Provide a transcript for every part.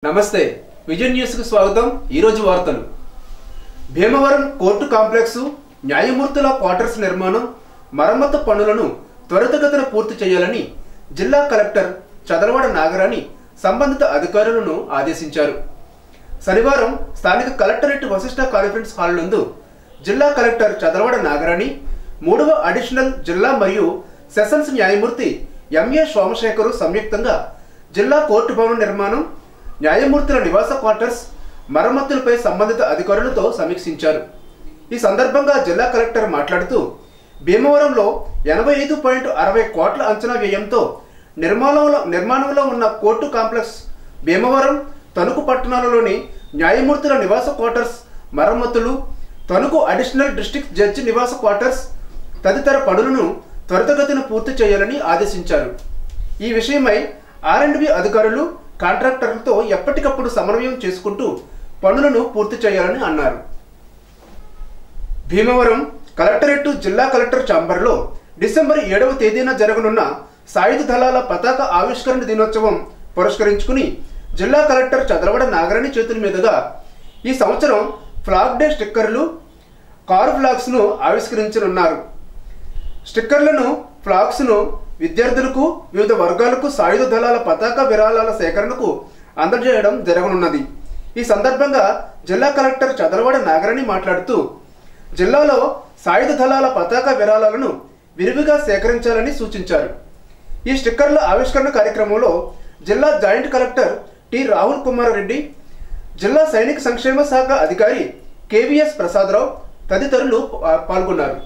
నమస్తే vision news కు స్వాగతం। ఈ రోజు వార్తలు। భీమవరం కోర్టు కాంప్లెక్స్ న్యాయమూర్తుల క్వార్టర్స్ నిర్మాణం మరమ్మతు పనులను త్వరితగతిన పూర్తి చేయాలని జిల్లా కలెక్టర్ చదలవాడ నాగరాణి సంబంధిత అధికారులను ఆదేశించారు। శనివారం స్థానిక కలెక్టరేట్ వశిష్ఠ కాన్ఫరెన్స్ హాల్ నందు జిల్లా కలెక్టర్ చదలవాడ నాగరాణి 3వ అడిషనల్ జిల్లా మరియు సెషన్స్ న్యాయమూర్తి ఎంఏ సోమశేఖర్ సంయుక్తంగా జిల్లా కోర్టు భవన నిర్మాణం న్యాయమూర్తుల నివాస క్వార్టర్స్ మరమ్మతులపై సంబంధిత అధికారులతో సమీక్షించారు। ఈ సందర్భంగా జిల్లా కలెక్టర్ మాట్లాడుతూ భీమవరంలో 85.60 కోట్ల అంచనా వ్యయంతో నిర్మాణంలో ఉన్న కోర్టు కాంప్లెక్స్ భీమవరం తణుకు పట్టణాలలోని న్యాయమూర్తుల నివాస క్వార్టర్స్ మరమ్మతులు తణుకు అడిషనల్ డిస్ట్రిక్ట్ జడ్జి నివాస క్వార్టర్స్ తదితర పనులను త్వరితగతిన పూర్తి చేయాలని ఆదేశించారు। ఈ విషయమై R&B అధికారులు కాంట్రాక్టర్లతో ఎప్పటికప్పుడు సమన్వయం చేసుకుంటూ పనులను పూర్తి చేయాలని అన్నారు। భీమవరం కలెక్టరేట్ జిల్లా కలెక్టర్ ఛాంబర్లో డిసెంబర్ 7వ తేదీన జరగనున్న సాయుధ దళాల పతాక ఆవిష్కరణ దినోత్సవం పురస్కరించుకుని జిల్లా కలెక్టర్ చదలవాడ నాగరాణి చేతుల మీదుగా ఈ సంవత్సరం ఫ్లాగ్ డే స్టిక్కర్లు కార్ ఫ్లాగ్స్ ను ఆవిష్కరించనున్నారు। స్టిక్కర్లను ఫ్లాగ్స్ ను విద్యార్థులకు వివిధ వర్గాలకు సాయుధ దళాల పతాక విరాళాల సేకరణకు అందజేయడం జరగనున్నది। ఈ సందర్భంగా జిల్లా కలెక్టర్ చదలవాడ నాగరాణి మాట్లాడుతూ జిల్లాలో సాయుధ దళాల పతాక విరాళాలను విరివిగా సేకరించాలని సూచించారు। ఈ స్టిక్కర్ల ఆవిష్కరణ కార్యక్రమంలో జిల్లా joint collector T Rahul Kumar Reddy, జిల్లా సైనిక సంక్షేమ శాఖ అధికారి కేవీఎస్ ప్రసాదరావు తదితరులు పాల్గొన్నారు।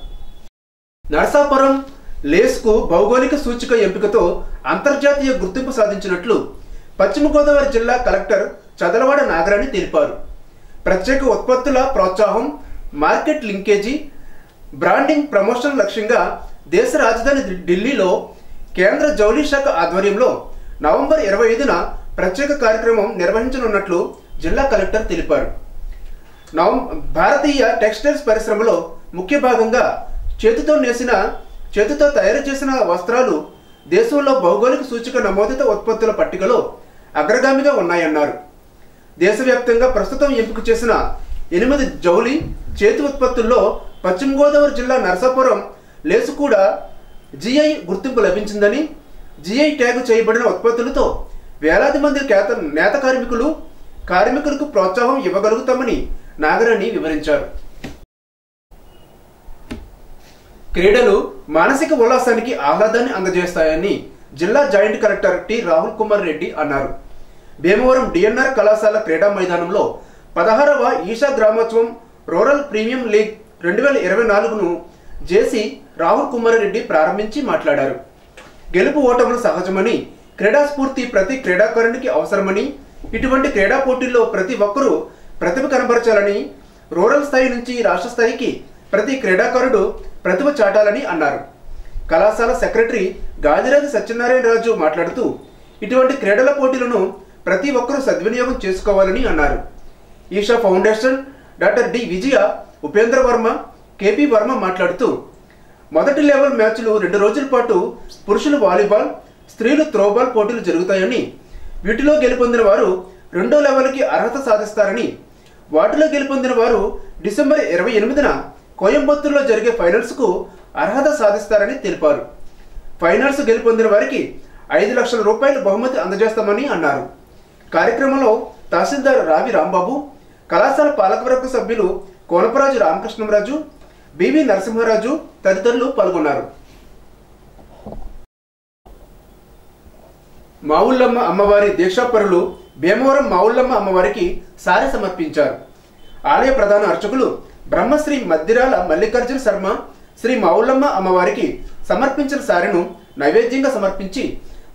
నరసాపురం లేస్కు భౌగోళిక సూచిక ఎంపికతో అంతర్జాతీయ గుర్తింపు సాధించినట్లు పశ్చిమ గోదావరి జిల్లా కలెక్టర్ చదలవాడ నాగరాణి తెలిపారు। ప్రత్యేక ఉత్పత్తుల ప్రోత్సాహం, మార్కెట్ లింకేజీ, బ్రాండింగ్ ప్రమోషన్ లక్ష్యంగా దేశ రాజధాని ఢిల్లీలో కేంద్ర జౌళి శాఖ ఆధ్వర్యంలో నవంబర్ 25న ప్రత్యేక కార్యక్రమం నిర్వహించనున్నట్లు జిల్లా కలెక్టర్ తెలిపారు। భారతీయ టెక్స్టైల్స్ పరిశ్రమలో ముఖ్య భాగంగా చేతితో తయారు చేసిన వస్త్రాలు దేశంలో భౌగోళిక సూచిక నమోదిత ఉత్పత్తుల పట్టికలో అగ్రగామిగా ఉన్నాయన్నారు। దేశవ్యాప్తంగా ప్రస్తుతం ఎంపిక చేసిన 8 జౌలి చేతి ఉత్పత్తుల్లో పశ్చిమ గోదావరి జిల్లా నరసాపురం లేసు కూడా జిఐ గుర్తింపు లభించిందని, జిఐ ట్యాగ్ చేయబడిన ఉత్పత్తులతో వేలాది మంది నేత కార్మికులకు ప్రోత్సాహం ఇవ్వగలుగుతామని నాగరాణి వివరించారు। క్రీడలు మానసిక ఉల్లాసానికి ఆహ్లాదాన్ని అందజేస్తాయని జిల్లా joint collector T Rahul Kumar Reddy అన్నారు। భీమవరం డిఎన్ఆర్ కళాశాల క్రీడా మైదానంలో 16వ ఈషా గ్రామోత్సవం రూరల్ ప్రీమియం లీగ్ 2024ను జేసీ రాహుల్ కుమార్ రెడ్డి ప్రారంభించి మాట్లాడారు। గెలుపు ఓటములు సహజమని, క్రీడా స్ఫూర్తి ప్రతి క్రీడాకారునికి అవసరమని, ఇటువంటి క్రీడా పోటీల్లో ప్రతి ఒక్కరూ ప్రతిభ కనబరచాలని, రూరల్ స్థాయి నుంచి రాష్ట్ర స్థాయికి ప్రతి క్రీడాకారుడు ప్రతిభ చాటాలని అన్నారు। కళాశాల సెక్రటరీ గాదిరాజు సత్యనారాయణరాజు మాట్లాడుతూ ఇటువంటి క్రీడల పోటీలను ప్రతి ఒక్కరూ సద్వినియోగం చేసుకోవాలని అన్నారు। ఈషా ఫౌండేషన్ డాక్టర్ డి విజయ, ఉపేంద్ర వర్మ, కేపీ వర్మ మాట్లాడుతూ మొదటి లెవెల్ మ్యాచ్లు 2 రోజుల పాటు పురుషులు వాలీబాల్, స్త్రీలు త్రోబాల్ పోటీలు జరుగుతాయని, వీటిలో గెలుపొందిన వారు 2వ లెవెల్కి అర్హత సాధిస్తారని, వాటిలో గెలుపొందిన వారు డిసెంబర్ 28న కోయంబత్తూరులో జరిగే ఫైనల్స్కు అర్హత సాధిస్తారని తెలిపారు। ఫైనల్స్ గెలుపొందిన వారికి 5 లక్షల రూపాయల బహుమతి అందజేస్తామని అన్నారు। కార్యక్రమంలో తహసీల్దార్ రావి రాంబాబు, కళాశాల పాలకవర్గ సభ్యులు కోనపరాజు రామకృష్ణరాజు, బివి నరసింహరాజు తదితరులు పాల్గొన్నారు। మావుళ్ళమ్మ అమ్మవారి దీక్షాపరులు భీమవరం మావుళ్ళమ్మ అమ్మవారికి సారె సమర్పించారు। ఆలయ ప్రధాన అర్చకులు బ్రహ్మశ్రీ మద్దిరాల మల్లికార్జున శర్మ శ్రీ మావుళ్ళమ్మ అమ్మవారికి సమర్పించిన సారెను నైవేద్యంగా సమర్పించి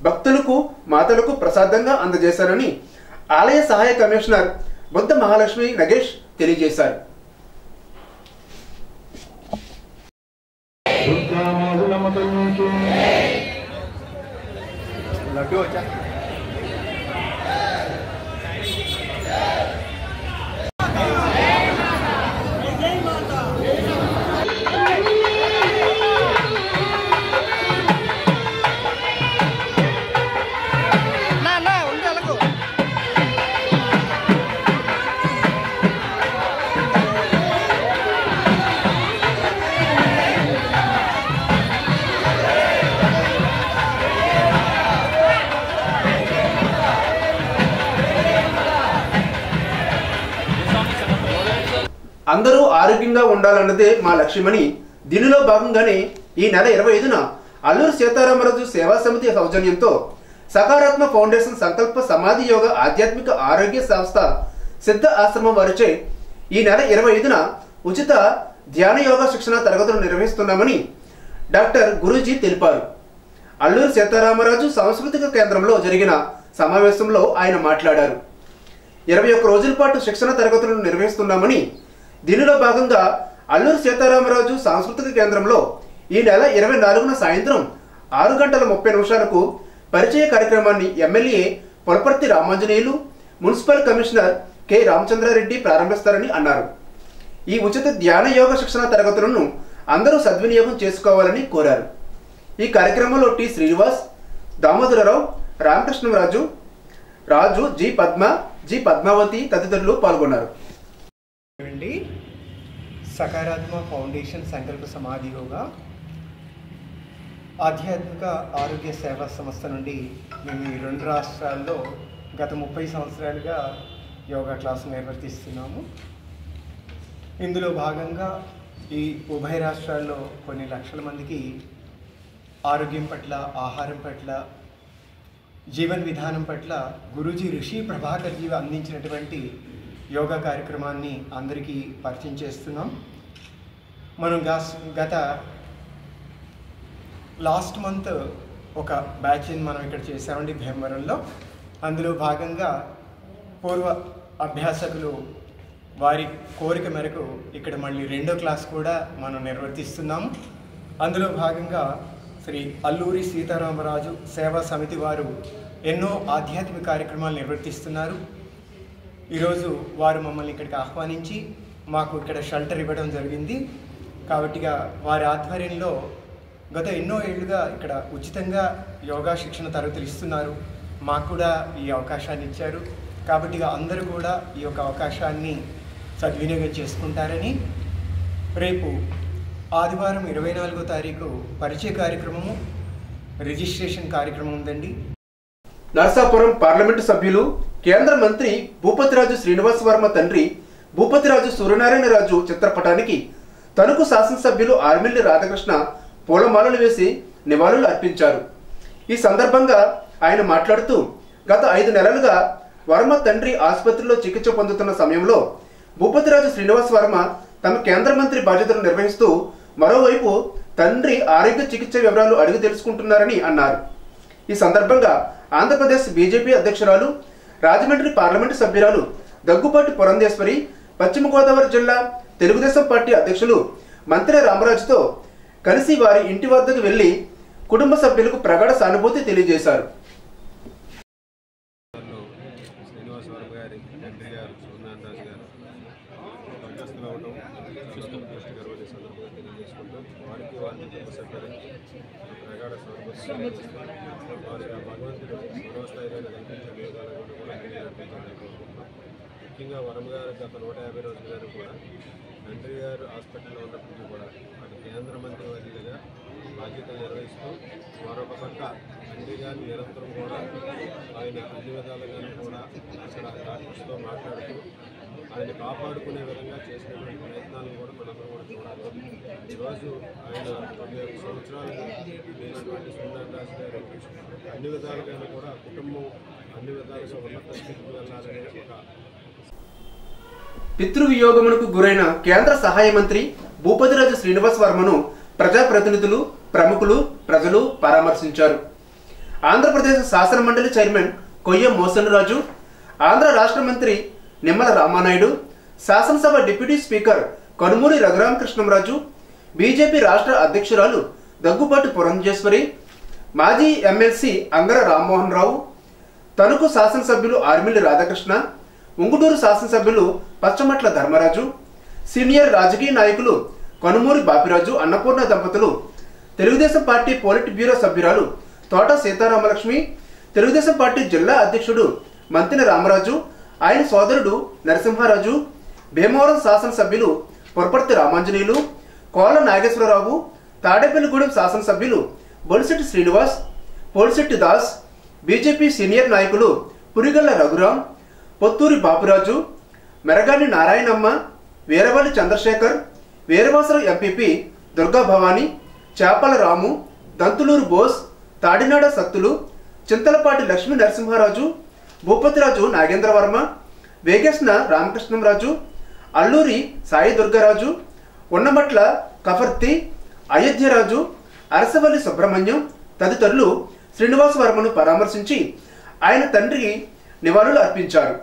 భక్తులకు మాతలకు ప్రసాదంగా అందజేశారని ఆలయ సహాయ కమిషనర్ బుద్ధ మహాలక్ష్మి నగేష్ తెలియజేశారు। నా ఉండాలకు అందరూ ఆరోగ్యంగా ఉండాలన్నదే మా లక్ష్యమని దీనిలో భాగంగానే ఈ నెల 25న అల్లూరి సీతారామరాజు సేవా సమితి సౌజన్యంతో సకారాత్మ ఫౌండేషన్ సంకల్ప సమాధి యోగ ఆధ్యాత్మిక ఆరోగ్య సంస్థ సిద్ధ ఆశ్రమం వారిచే ఈ నెల 25న ఉచిత ధ్యాన యోగా శిక్షణ తరగతులు నిర్వహిస్తున్నామని డాక్టర్ గురూజీ తెలిపారు. అల్లూరి సీతారామరాజు సాంస్కృతిక కేంద్రంలో జరిగిన సమావేశంలో ఆయన మాట్లాడారు. 21 రోజుల పాటు శిక్షణ తరగతులను నిర్వహిస్తున్నామని, దీనిలో భాగంగా అల్లూరి సీతారామరాజు సాంస్కృతిక కేంద్రంలో ఈ నెల 24న సాయంత్రం 6:30 పరిచయ కార్యక్రమాన్ని MLA Pulaparthi Ramanjaneyulu, municipal commissioner K Ramachandra Reddy ప్రారంభిస్తారని అన్నారు. ఈ ఉచిత ధ్యాన యోగ శిక్షణ తరగతులను అందరూ సద్వినియోగం చేసుకోవాలని కోరారు. ఈ కార్యక్రమంలో టి శ్రీనివాస్, దామోదరరావు, రామకృష్ణరాజు, రాజు, జి పద్మ, జి పద్మావతి తదితరులు పాల్గొన్నారు. సకారాత్మ ఫౌండేషన్ సంకల్ప సమాధి యోగా ఆధ్యాత్మిక ఆరోగ్య సేవా సంస్థ నుండి మేము ఈ 2 రాష్ట్రాల్లో గత 30 సంవత్సరాలుగా యోగా క్లాసులు నిర్వర్తిస్తున్నాము. ఇందులో భాగంగా ఈ ఉభయ రాష్ట్రాల్లో కొన్ని లక్షల మందికి ఆరోగ్యం పట్ల, ఆహారం పట్ల, జీవన విధానం పట్ల గురూజీ ఋషి ప్రభాకర్జీ అందించినటువంటి యోగా కార్యక్రమాన్ని అందరికీ పరిచయం చేస్తున్నాం. మనం గత లాస్ట్ మంత్ ఒక బ్యాచ్ని మనం ఇక్కడ చేసామండి భీమవరంలో. అందులో భాగంగా పూర్వ అభ్యాసకులు వారి కోరిక మేరకు ఇక్కడ మళ్ళీ 2వ క్లాస్ కూడా మనం నిర్వర్తిస్తున్నాము. అందులో భాగంగా శ్రీ అల్లూరి సీతారామరాజు సేవా సమితి వారు ఎన్నో ఆధ్యాత్మిక కార్యక్రమాలు నిర్వర్తిస్తున్నారు. ఈరోజు వారు మమ్మల్ని ఇక్కడికి ఆహ్వానించి మాకు ఇక్కడ షెల్టర్ ఇవ్వడం జరిగింది. కాబట్టిగా వారి ఆధ్వర్యంలో గత ఎన్నో ఏళ్లుగా ఇక్కడ ఉచితంగా యోగా శిక్షణ తరగతులు ఇస్తున్నారు. మాకు కూడా ఈ అవకాశాన్ని ఇచ్చారు. కాబట్టిగా అందరూ కూడా ఈ యొక్క అవకాశాన్ని సద్వినియోగం చేసుకుంటారని, రేపు ఆదివారం 24వ తారీఖు పరిచయ కార్యక్రమము, రిజిస్ట్రేషన్ కార్యక్రమం ఉందండి. నరసాపురం పార్లమెంటు సభ్యులు, కేంద్ర మంత్రి భూపతిరాజు శ్రీనివాస్ వర్మ తండ్రి భూపతిరాజు సూర్యనారాయణరాజు చిత్రపటానికి తణుకు శాసనసభ్యులు ఆర్మిల్లి రాధాకృష్ణ పూలమాలలు వేసి నివాళులు అర్పించారు. ఈ సందర్భంగా ఆయన మాట్లాడుతూ, గత 5 నెలలుగా వర్మ తండ్రి ఆసుపత్రిలో చికిత్స పొందుతున్న సమయంలో భూపతిరాజు శ్రీనివాస్ వర్మ తమ కేంద్ర మంత్రి బాధ్యతలు నిర్వహిస్తూ మరోవైపు తండ్రి ఆరోగ్య చికిత్స వివరాలు అడిగి తెలుసుకుంటున్నారని అన్నారు. ఈ సందర్భంగా ఆంధ్రప్రదేశ్ బీజేపీ అధ్యక్షురాలు, రాజమండ్రి పార్లమెంటు సభ్యురాలు దగ్గుపాటి పురంధేశ్వరి, పశ్చిమ గోదావరి జిల్లా తెలుగుదేశం పార్టీ అధ్యక్షులు మంత్రి రామరాజుతో కలిసి వారి ఇంటి వద్దకు వెళ్లి కుటుంబ సభ్యులకు ప్రగాఢ సానుభూతి తెలియజేశారు. ముఖ్యంగా వరమ గారు గత 150 రోజులు కూడా తండ్రి గారు హాస్పిటల్లో ఉన్నప్పటికీ కూడా అటు కేంద్ర మంత్రి వర్యులుగా బాధ్యతలు నిర్వహిస్తూ, మరొక పక్క తండ్రి గారిని నిరంతరం కూడా ఆయన అన్ని విధాలుగాను కూడా అక్కడ డాక్టర్స్తో మాట్లాడుతూ ఆయన కాపాడుకునే విధంగా చేసినటువంటి ప్రయత్నాలను కూడా మనందరం కూడా చూడాలి. ఈరోజు ఆయన 91 సంవత్సరాలుగా లేనటువంటి సూర్యనారాయణ గారు అన్ని విధాలుగాను కూడా కుటుంబం అన్ని విధాలుగా ఉన్నత స్థితికి వెళ్ళాలనే ఒక పితృవియోగమునకు గురైన కేంద్ర సహాయ మంత్రి భూపతిరాజు శ్రీనివాస్ వర్మను ప్రజాప్రతినిధులు, ప్రముఖులు, ప్రజలు పరామర్శించారు. ఆంధ్రప్రదేశ్ శాసన మండలి చైర్మన్ కొయ్యం మోసన్ రాజు, ఆంధ్ర రాష్ట్ర మంత్రి నిమ్మల రామానాయుడు, శాసనసభ deputy speaker Kanumuri Raghurama Krishnam Raju, BJP రాష్ట్ర అధ్యక్షురాలు దగ్గుపాటి పురంధేశ్వరి, మాజీ ఎమ్మెల్సీ అంగర రామ్మోహన్ రావు, తణుకు శాసనసభ్యులు ఆర్మిల్లి రాధాకృష్ణ, ఉంగుటూరు శాసనసభ్యులు పచ్చమట్ల ధర్మరాజు, సీనియర్ రాజకీయ నాయకులు కనుమూరి బాపిరాజు, అన్నపూర్ణ దంపతులు, తెలుగుదేశం పార్టీ పోలిట్ బ్యూరో సభ్యురాలు తోట సీతారామలక్ష్మి, తెలుగుదేశం పార్టీ జిల్లా అధ్యక్షుడు మంతిన రామరాజు, ఆయన సోదరుడు నరసింహారాజు, భీమవరం శాసనసభ్యులు పులపర్తి రామాంజనేయులు, కోల నాగేశ్వరరావు, తాడేపల్లిగూడెం శాసనసభ్యులు బొలిశెట్టి శ్రీనివాస్, పోలిశెట్టి దాస్, బీజేపీ సీనియర్ నాయకులు పురిగల్ల రఘురాం, పొత్తూరి బాపురాజు, మెరగాని నారాయణమ్మ, వీరవల్లి చంద్రశేఖర్, వీరవాసరం ఎంపీపీ దుర్గా భవానీ, చేపల రాము, దంతులూరు బోస్, తాడినాడ సత్తులు, చింతలపాటి లక్ష్మీ నరసింహారాజు, భూపతిరాజు నాగేంద్రవర్మ, వేగేష్ణ రామకృష్ణంరాజు, అల్లూరి సాయి దుర్గరాజు, ఉన్నమట్ల కఫర్తి, అయోధ్యరాజు, అరసవల్లి సుబ్రహ్మణ్యం తదితరులు శ్రీనివాస వర్మను పరామర్శించి ఆయన తండ్రికి నివాళులు అర్పించారు.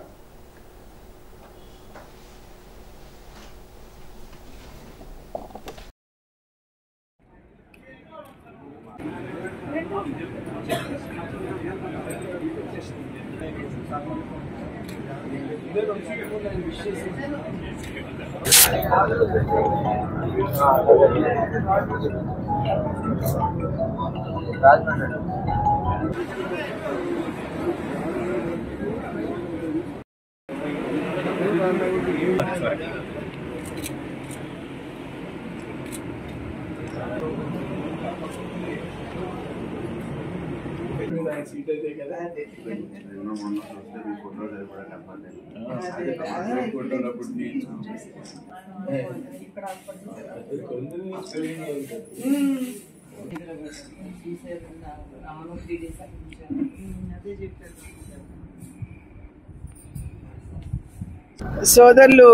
సోదరులు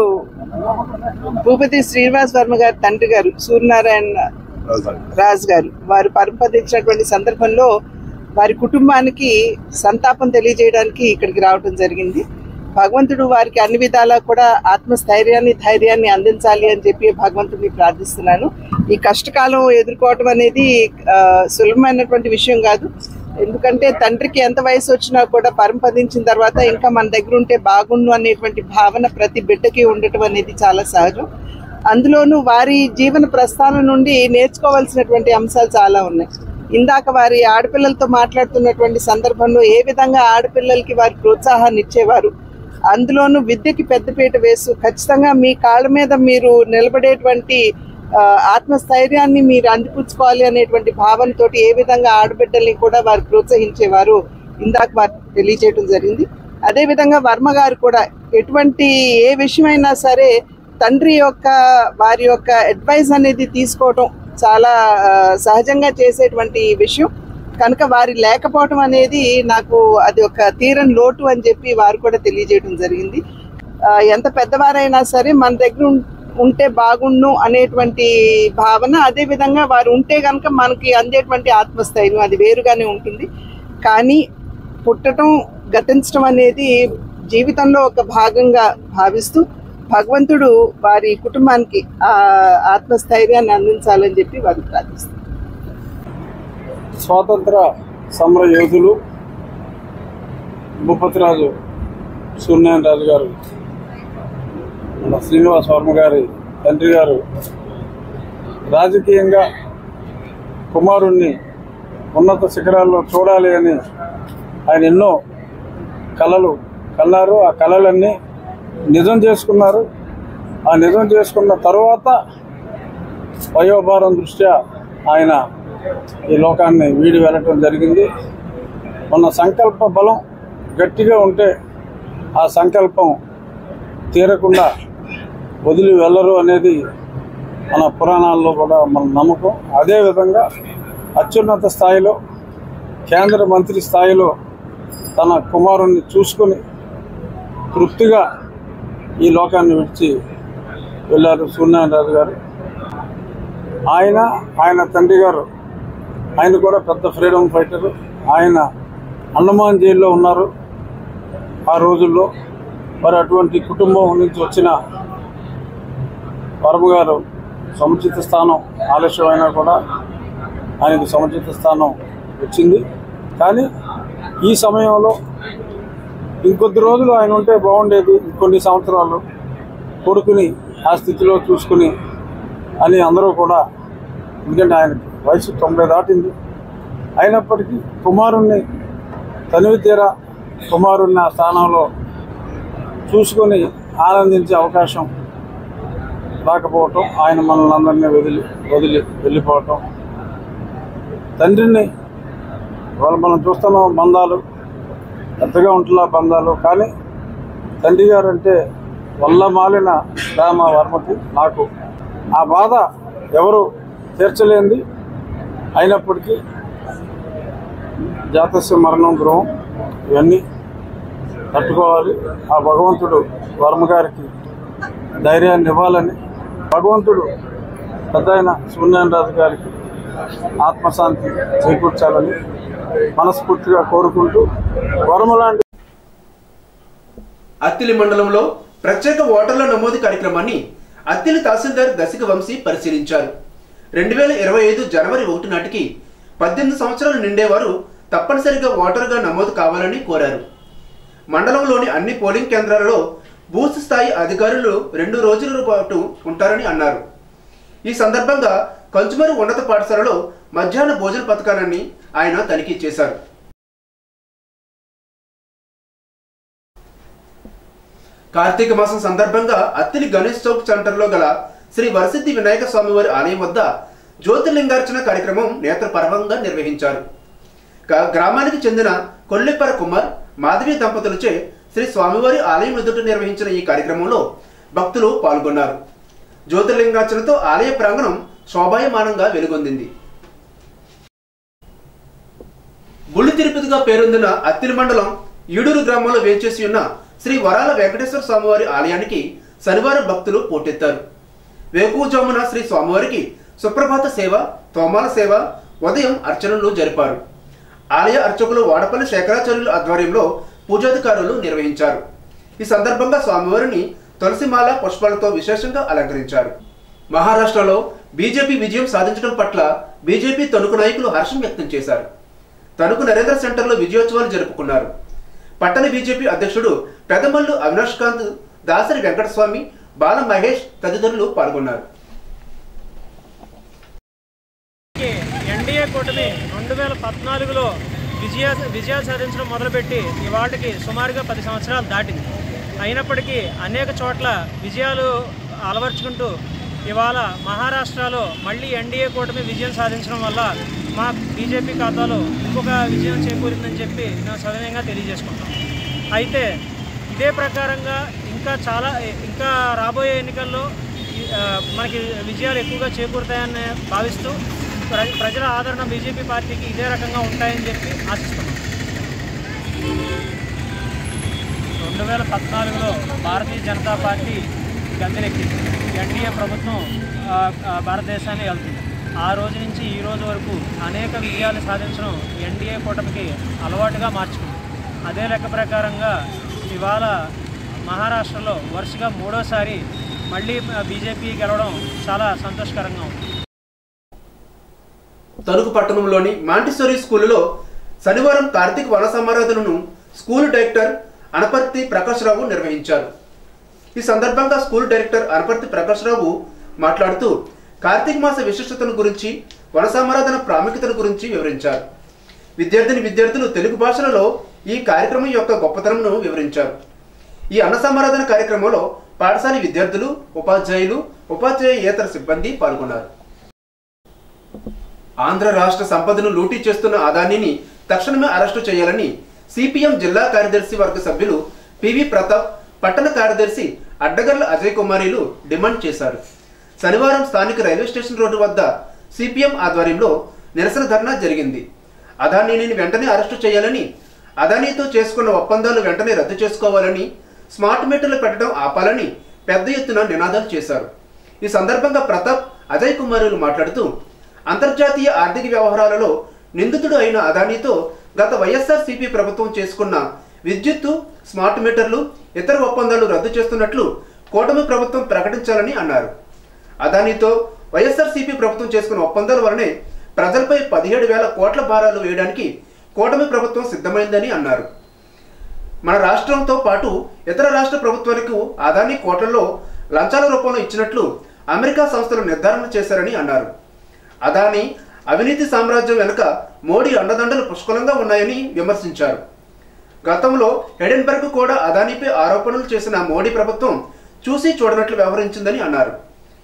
భూపతి శ్రీనివాస్ వర్మ గారి తండ్రి గారు సూర్యనారాయణ రాజు గారు వారు పరమపదించినటువంటి సందర్భంలో వారి కుటుంబానికి సంతాపం తెలియజేయడానికి ఇక్కడికి రావడం జరిగింది. భగవంతుడు వారికి అన్ని విధాలా కూడా ఆత్మస్థైర్యాన్ని ధైర్యాన్ని అందించాలి అని చెప్పి భగవంతుడిని ప్రార్థిస్తున్నాను. ఈ కష్టకాలం ఎదుర్కోవటం అనేది సులభమైనటువంటి విషయం కాదు. ఎందుకంటే తండ్రికి ఎంత వయసు వచ్చినా కూడా పరమపదించిన తర్వాత ఇంకా మన దగ్గర ఉంటే బాగుండు అనేటువంటి భావన ప్రతి బిడ్డకి ఉండటం అనేది చాలా సహజం. అందులోనూ వారి జీవన ప్రస్థానం నుండి నేర్చుకోవాల్సినటువంటి అంశాలు చాలా ఉన్నాయి. ఇందాక వారి ఆడపిల్లలతో మాట్లాడుతున్నటువంటి సందర్భంలో ఏ విధంగా ఆడపిల్లలకి వారి ప్రోత్సాహాన్ని ఇచ్చేవారు, అందులోనూ విద్యకి పెద్దపీట వేస్తూ ఖచ్చితంగా మీ కాళ్ళ మీద మీరు నిలబడేటువంటి ఆత్మస్థైర్యాన్ని మీరు అందిపుచ్చుకోవాలి అనేటువంటి భావనతో ఏ విధంగా ఆడబిడ్డల్ని కూడా వారు ప్రోత్సహించేవారు ఇందాక వారు తెలియజేయడం జరిగింది. అదేవిధంగా వర్మ గారు కూడా ఎటువంటి ఏ విషయమైనా సరే తండ్రి యొక్క వారి యొక్క అడ్వైస్ అనేది తీసుకోవటం చాలా సహజంగా చేసేటువంటి విషయం కనుక వారి లేకపోవటం అనేది నాకు అది ఒక తీరని లోటు అని చెప్పి వారు కూడా తెలియజేయడం జరిగింది. ఎంత పెద్దవారైనా సరే మన దగ్గర ఉంటే బాగుండు అనేటువంటి భావన, అదే విధంగా వారు ఉంటే కనుక మనకి అందేటువంటి ఆత్మస్థైర్యం అది వేరుగానే ఉంటుంది. కానీ పుట్టడం గతించడం అనేది జీవితంలో ఒక భాగంగా భావిస్తూ భగవంతుడు వారి కుటుంబానికి ఆ ఆత్మస్థైర్యాన్ని అందించాలని చెప్పి వారు ప్రార్థిస్తారు. స్వాతంత్ర సమర యోధులు భూపతిరాజు సూర్యనారాయణ రాజు గారు, మన శ్రీనివాస వర్మ గారి తండ్రి గారు రాజకీయంగా కుమారుణ్ణి ఉన్నత శిఖరాల్లో చూడాలి అని ఆయన ఎన్నో కలలు కన్నారు. ఆ కలలన్నీ నిజం చేసుకున్నారు. ఆ నిజం చేసుకున్న తర్వాత వయోభారం దృష్ట్యా ఆయన ఈ లోకాన్ని వీడి వెళ్ళటం జరిగింది. మన సంకల్ప బలం గట్టిగా ఉంటే ఆ సంకల్పం తీరకుండా వదిలి వెళ్ళరు అనేది మన పురాణాల్లో కూడా మన నమ్మకం. అదేవిధంగా అత్యున్నత స్థాయిలో కేంద్ర మంత్రి స్థాయిలో తన కుమారుణ్ణి చూసుకుని తృప్తిగా ఈ లోకాన్ని విడిచి వెళ్ళారు సూర్యనారాయణ రాజు గారు. ఆయన తండ్రి గారు ఆయన కూడా పెద్ద ఫ్రీడమ్ ఫైటరు. ఆయన అండమాన్ జైల్లో ఉన్నారు ఆ రోజుల్లో. మరి అటువంటి కుటుంబం నుంచి వచ్చిన వర్మ గారు సముచిత స్థానం ఆలస్యమైనా కూడా ఆయనకు సముచిత స్థానం వచ్చింది. కానీ ఈ సమయంలో ఇంకొద్ది రోజులు ఆయన ఉంటే బాగుండేది, ఇంకొన్ని సంవత్సరాలు కొడుకుని ఆ స్థితిలో చూసుకుని అని అందరూ కూడా, ఎందుకంటే ఆయన వయసు 90 దాటింది. అయినప్పటికీ కుమారుణ్ణి తనివి తీరా కుమారుణ్ణి ఆ స్థానంలో చూసుకొని ఆనందించే అవకాశం రాకపోవటం, ఆయన మనల్ని అందరినీ వదిలి వెళ్ళిపోవటం, తండ్రిని మనం చూస్తున్నాం బంధాలు పెద్దగా ఉంటున్నా బంధాలు, కానీ తండ్రి గారు అంటే వల్లమాలిన రామ వర్మకి నాకు ఆ బాధ ఎవరు తీర్చలేంది. అయినప్పటికీ జాతస్య మరణం గృహం ఇవన్నీ తట్టుకోవాలి. ఆ భగవంతుడు వర్మ గారికి ధైర్యాన్ని ఇవ్వాలని, భగవంతుడు పెద్ద ఆయన సూర్యనారాయణ రాజు గారికి ఆత్మశాంతి చేకూర్చాలని మనస్ఫూర్తిగా కోరుకుంటూ వర్మ లాంటి అత్తిలి మండలంలో ప్రత్యేక ఓటర్ల నమోదు కార్యక్రమాన్ని అత్తిలి తహసీల్దార్ దశిక వంశీ పరిశీలించారు. 2025 జనవరి 1 నాటికి 18 సంవత్సరాలు నిండేవారు తప్పనిసరిగా ఓటరుగా నమోదు కావాలని కోరారు. మండలంలోని అన్ని పోలింగ్ కేంద్రాలలో బూత్ స్థాయి అధికారులు 2 రోజుల పాటు ఉంటారని అన్నారు. ఈ సందర్భంగా కంచుమరి ఉన్నత పాఠశాలలో మధ్యాహ్న భోజన పథకాన్ని ఆయన తనిఖీ చేశారు. కార్తీక మాసం సందర్భంగా అత్తిలి గణేష్ చౌక్ సెంటర్లో గల శ్రీ వరసిద్ధి వినాయక స్వామివారి ఆలయం వద్ద జ్యోతిర్లింగార్చన కార్యక్రమం నేత్రపర్వంగా నిర్వహించారు. గ్రామానికి చెందిన కొల్లిపర కుమార్ మాధవి దంపతులచే శ్రీ స్వామివారి ఆలయం ఎదుట నిర్వహించిన ఈ కార్యక్రమంలో భక్తులు పాల్గొన్నారు. జ్యోతిర్లింగార్చనతో ఆలయ ప్రాంగణం శోభాయమానంగా వెలుగొందింది. గుళ్ళు తిరుపతిగా పేరొందిన అత్తిలి మండలం ఈడూరు గ్రామంలో వేంచేసి ఉన్న శ్రీ వరాల వెంకటేశ్వర స్వామివారి ఆలయానికి శనివారం భక్తులు పోటెత్తారు. వేకువజామున శ్రీ స్వామివారికి సుప్రభాత సేవ, తోమాల సేవ, ఉదయం అర్చనలు జరిపారు. ఆలయ అర్చకులు వాడపల్లి శేఖరాచార్యుల ఆధ్వర్యంలో పూజాధికారులు నిర్వహించారు. ఈ సందర్భంగా స్వామివారిని తులసిమాల పుష్పాలతో విశేషంగా అలంకరించారు. మహారాష్ట్రలో బీజేపీ విజయం సాధించడం పట్ల బీజేపీ తణుకు నాయకులు హర్షం వ్యక్తం చేశారు. తణుకు నరేంద్ర సెంటర్లో విజయోత్సవాలు జరుపుకున్నారు. పట్టణ బీజేపీ అధ్యక్షుడు పెదమల్లు అవినాష్ కాంత్, దాసరి వెంకటస్వామి, బాల మహేష్ తదితరులు పాల్గొన్నారు. ఎన్డీఏ కూటమి 2014లో విజయాలు సాధించడం మొదలుపెట్టి ఇవాటికి సుమారుగా 10 సంవత్సరాలు దాటింది. అయినప్పటికీ అనేక చోట్ల విజయాలు అలవర్చుకుంటూ ఇవాళ మహారాష్ట్రలో మళ్ళీ ఎన్డీఏ కూటమి విజయం సాధించడం వల్ల మా బీజేపీ ఖాతాలో ఇంకొక విజయం చేకూరిందని చెప్పి మేము సవినయంగా తెలియజేసుకుంటాం. అయితే ఇదే ప్రకారంగా ఇంకా రాబోయే ఎన్నికల్లో మనకి విజయాలు ఎక్కువగా చేకూరుతాయని భావిస్తూ ప్రజల ఆదరణ బీజేపీ పార్టీకి ఇదే రకంగా ఉంటాయని చెప్పి ఆశిస్తున్నాం. 2014లో భారతీయ జనతా పార్టీ గద్దెనెక్కింది. ఎన్డీఏ ప్రభుత్వం భారతదేశాన్ని వెళ్తుంది. ఆ రోజు నుంచి ఈ రోజు వరకు అనేక విజయాలు సాధించడం ఎన్డీఏ కూటమికి అలవాటుగా మార్చుకుంది. అదే లెక్క ప్రకారంగా ఇవాళ మహారాష్ట్రలో వరుసగా 3వసారి మళ్ళీ బీజేపీ గెలవడం చాలా సంతోషకరంగా ఉంది. తణుకు పట్టణంలోని మాంటిసోరీ స్కూలులో శనివారం కార్తీక వన సమారాధనను స్కూల్ డైరెక్టర్ అనపర్తి ప్రకాష్ రావు నిర్వహించారు. ఈ సందర్భంగా స్కూల్ డైరెక్టర్ అనపర్తి ప్రకాష్ రావు మాట్లాడుతూ కార్తీక మాస విశిష్టతను గురించి, వన సమారాధన ప్రాముఖ్యతను గురించి వివరించారు. విద్యార్థులు తెలుగు భాషలలో ఈ కార్యక్రమం యొక్క గొప్పతనంను వివరించారు. ఈ అన్న సమారాధన కార్యక్రమంలో పాఠశాల విద్యార్థులు, ఉపాధ్యాయులు, ఉపాధ్యాయేతర సిబ్బంది పాల్గొన్నారు. ఆంధ్ర రాష్ట్ర సంపదను లూటీ చేస్తున్న అదానీని తక్షణమే అరెస్టు చేయాలని సిపిఎం జిల్లా కార్యదర్శి వర్గ సభ్యులు పివి ప్రతాప్, పట్టణ కార్యదర్శి అడ్డగర్ల అజయ్ కుమారీలు డిమాండ్ చేశారు. శనివారం స్థానిక రైల్వే స్టేషన్ రోడ్డు వద్ద సిపిఎం ఆధ్వర్యంలో నిరసన ధర్నా జరిగింది. అదానీని వెంటనే అరెస్టు చేయాలని, అదానీతో చేసుకున్న ఒప్పందాలు వెంటనే రద్దు చేసుకోవాలని, స్మార్ట్ మీటర్లు పెట్టడం ఆపాలని పెద్ద ఎత్తున నినాదాలు చేశారు. ఈ సందర్భంగా ప్రతాప్, అజయ్ కుమారులు మాట్లాడుతూ అంతర్జాతీయ ఆర్థిక వ్యవహారాలలో నిందితుడు అయిన అదానీతో గత వైఎస్ఆర్సీపీ ప్రభుత్వం చేసుకున్న విద్యుత్తు, స్మార్ట్ మీటర్లు, ఇతర ఒప్పందాలు రద్దు చేస్తున్నట్లు కూటమి ప్రభుత్వం ప్రకటించాలని అన్నారు. అదానీతో వైఎస్ఆర్సీపీ ప్రభుత్వం చేసుకున్న ఒప్పందాల వలనే ప్రజలపై 17,000 కోట్ల భారాలు వేయడానికి కూటమి ప్రభుత్వం సిద్ధమైందని అన్నారు. మన రాష్ట్రంతో పాటు ఇతర రాష్ట్ర ప్రభుత్వాలకు అదానీ కోట్లలో లంచాల రూపంలో ఇచ్చినట్లు అమెరికా సంస్థలు నిర్ధారణ చేశారని అన్నారు. అదానీ అవినీతి సామ్రాజ్యం వెనుక మోడీ అండదండలు పుష్కలంగా ఉన్నాయని విమర్శించారు. గతంలో ఎడెన్బర్గ్ కూడా అదానీపై ఆరోపణలు చేసిన మోడీ ప్రభుత్వం చూసి చూడనట్లు వ్యవహరించిందని అన్నారు.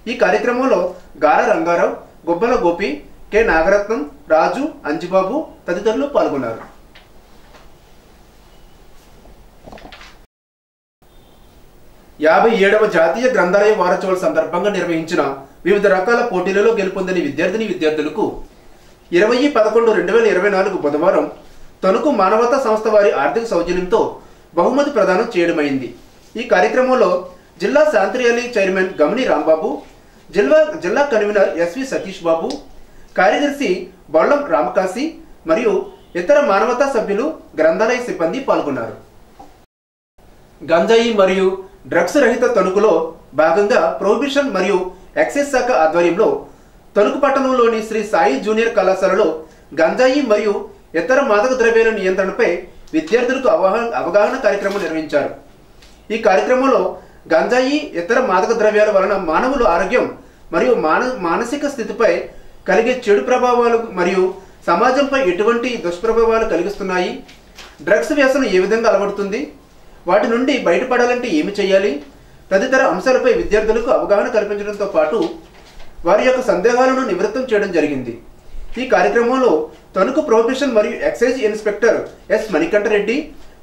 ఈ కార్యక్రమంలో గార రంగారావు, గుబ్బల గోపి, కె నాగరత్నం, రాజు, అంజిబాబు తదితరులు పాల్గొన్నారు. 57వ జాతీయ గ్రంథాలయ వారోత్సవాల సందర్భంగా నిర్వహించిన వివిధ రకాల పోటీలలో గెలుపొందని విద్యార్థులకు 20/11/2024 బుధవారం తణుకు మానవతా సంస్థ వారి ఆర్థిక సౌజన్యంతో బహుమతి ప్రదానం చేయడమైంది. ఈ కార్యక్రమంలో జిల్లా శాంతిర్యాలీ చైర్మన్ గమని రాంబాబు, జిల్లా కన్వీనర్ ఎస్వి సతీష్ బాబు, కార్యదర్శి బొల్లం రామకాశి మరియు ఇతర మానవతా సభ్యులు, గ్రంథాలయ సిబ్బంది పాల్గొన్నారు. గంజాయి మరియు డ్రగ్స్ రహిత తణుకులో భాగంగా ప్రొహిబిషన్ మరియు ఎక్సైజ్ శాఖ ఆధ్వర్యంలో తణుకు పట్టణంలోని శ్రీ సాయి జూనియర్ కళాశాలలో గంజాయి మరియు ఇతర మాదక ద్రవ్యాల నియంత్రణపై విద్యార్థులకు అవగాహన కార్యక్రమం నిర్వహించారు. ఈ కార్యక్రమంలో గంజాయి ఇతర మాదక ద్రవ్యాల వలన మానవుల ఆరోగ్యం మరియు మానసిక స్థితిపై కలిగే చెడు ప్రభావాలు మరియు సమాజంపై ఎటువంటి దుష్ప్రభావాలు కలిగిస్తున్నాయి, డ్రగ్స్ వ్యసనం ఏ విధంగా అలవడుతుంది, వాటి నుండి బయటపడాలంటే ఏమి చేయాలి తదితర అంశాలపై విద్యార్థులకు అవగాహన కల్పించడంతో పాటు వారి యొక్క సందేహాలను నివృత్తం చేయడం జరిగింది. ఈ కార్యక్రమంలో తణుకు ప్రొహిబిషన్ మరియు ఎక్సైజ్ ఇన్స్పెక్టర్ ఎస్ మణికంఠరెడ్డి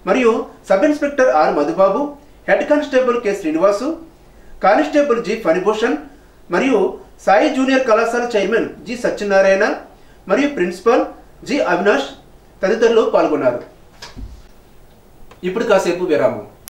మరియు sub inspector R Madhubabu, head constable K Srinivasu, constable G Phanibhushan మరియు సాయి జూనియర్ కళాశాల చైర్మన్ జి సత్యనారాయణ మరియు ప్రిన్సిపల్ జి అవినాష్ తదితరులు పాల్గొన్నారు. ఇప్పుడు కాసేపు విరామం.